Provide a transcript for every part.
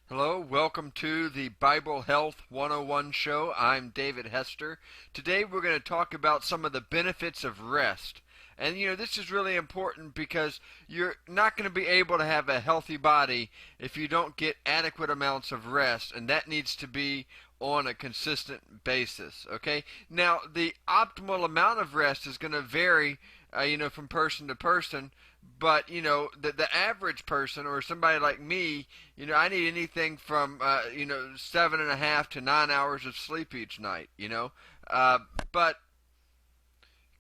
Hello, welcome to the Bible Health 101 show. I'm David Hester. Today we're going to talk about some of the benefits of rest. And this is really important because you're not going to be able to have a healthy body if you don't get adequate amounts of rest, and that needs to be on a consistent basis, okay? Now, the optimal amount of rest is going to vary from person to person, but the average person or somebody like me, I need anything from 7.5 to 9 hours of sleep each night. But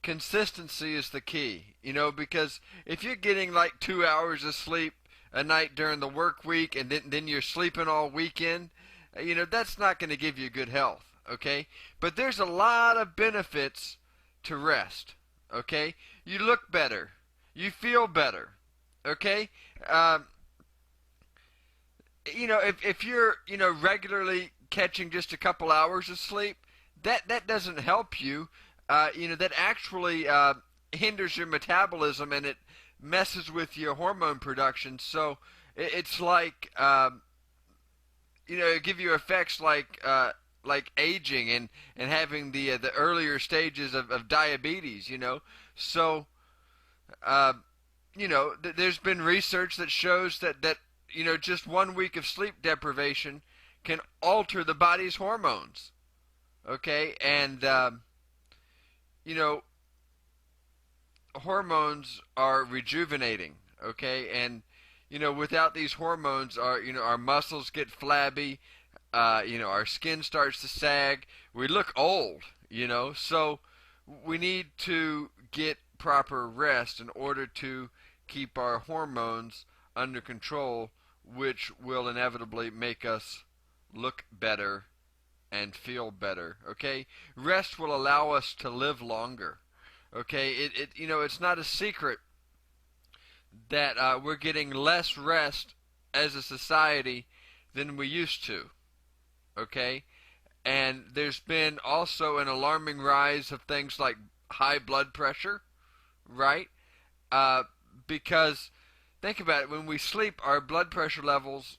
consistency is the key. Because if you're getting like 2 hours of sleep a night during the work week and then you're sleeping all weekend, that's not going to give you good health. Okay, but there's a lot of benefits to rest. Okay, you look better, you feel better. Okay, um, if you're regularly catching just a couple hours of sleep, that doesn't help you. That actually hinders your metabolism and it messes with your hormone production. So it's like give you effects like aging and having the earlier stages of diabetes. So uh, there's been research that shows that just 1 week of sleep deprivation can alter the body's hormones. Okay, and you know hormones are rejuvenating. Okay, and without these hormones, our muscles get flabby. Our skin starts to sag. We look old. So we need to get proper rest in order to keep our hormones under control, which will inevitably make us look better and feel better. Okay, rest will allow us to live longer. Okay, it's not a secret that we're getting less rest as a society than we used to. Okay, and there's been also an alarming rise of things like high blood pressure, right? Uh, because think about it, when we sleep, our blood pressure levels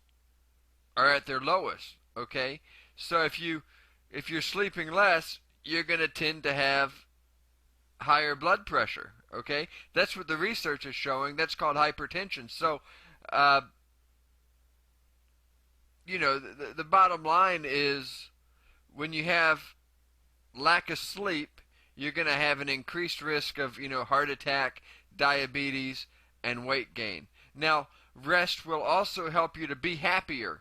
are at their lowest. Okay, so if you're sleeping less, you're going to tend to have higher blood pressure. Okay, that's what the research is showing. That's called hypertension. So, uh, the bottom line is when you have lack of sleep, you're going to have an increased risk of heart attack, diabetes, and weight gain. Now, rest will also help you to be happier.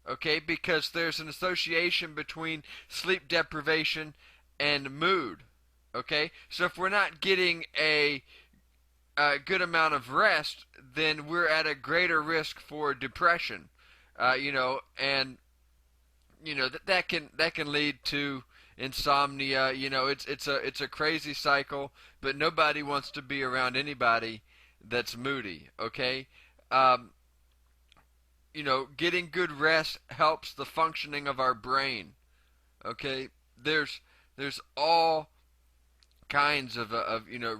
Okay, because there's an association between sleep deprivation and mood. Okay, so if we're not getting a good amount of rest, then we're at a greater risk for depression. And that can lead to insomnia. It's a crazy cycle, but nobody wants to be around anybody that's moody. Okay, um, getting good rest helps the functioning of our brain. Okay, there's all kinds of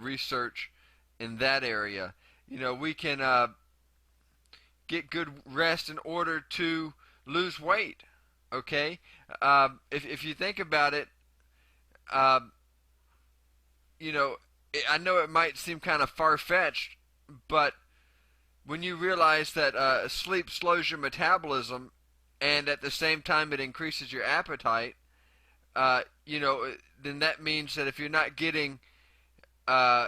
research in that area. We can get good rest in order to lose weight. Okay, if you think about it, um, you know, I know it might seem kind of far fetched, but when you realize that sleep slows your metabolism and at the same time it increases your appetite, then that means that if you're not getting, uh,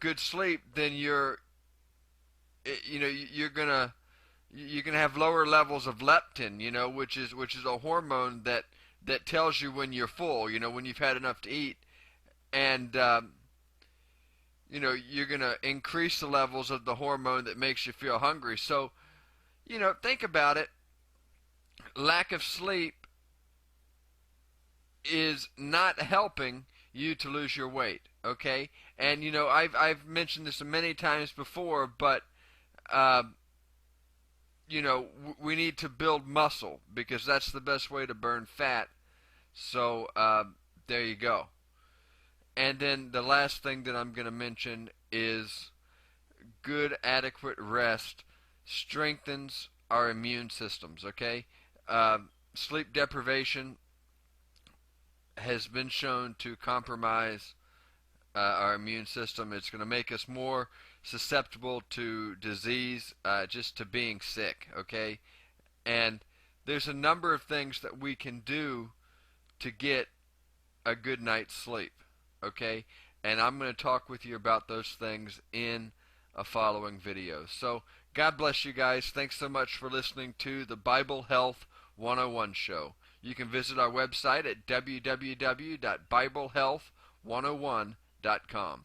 good sleep, then you're gonna have lower levels of leptin, which is a hormone that tells you when you're full, when you've had enough to eat, and you're gonna increase the levels of the hormone that makes you feel hungry. So, think about it. Lack of sleep is not helping you to lose your weight. Okay, and I've mentioned this many times before, but uh, we need to build muscle because that's the best way to burn fat. So there you go. And then the last thing that I'm going to mention is good, adequate rest strengthens our immune systems. Okay, sleep deprivation has been shown to compromise our immune system. It's going to make us more susceptible to disease, just to being sick. Okay, and there's a number of things that we can do to get a good night's sleep. Okay, and I'm going to talk with you about those things in a following video. So God bless you guys. Thanks so much for listening to the Bible Health 101 show. You can visit our website at www.biblehealth101.com.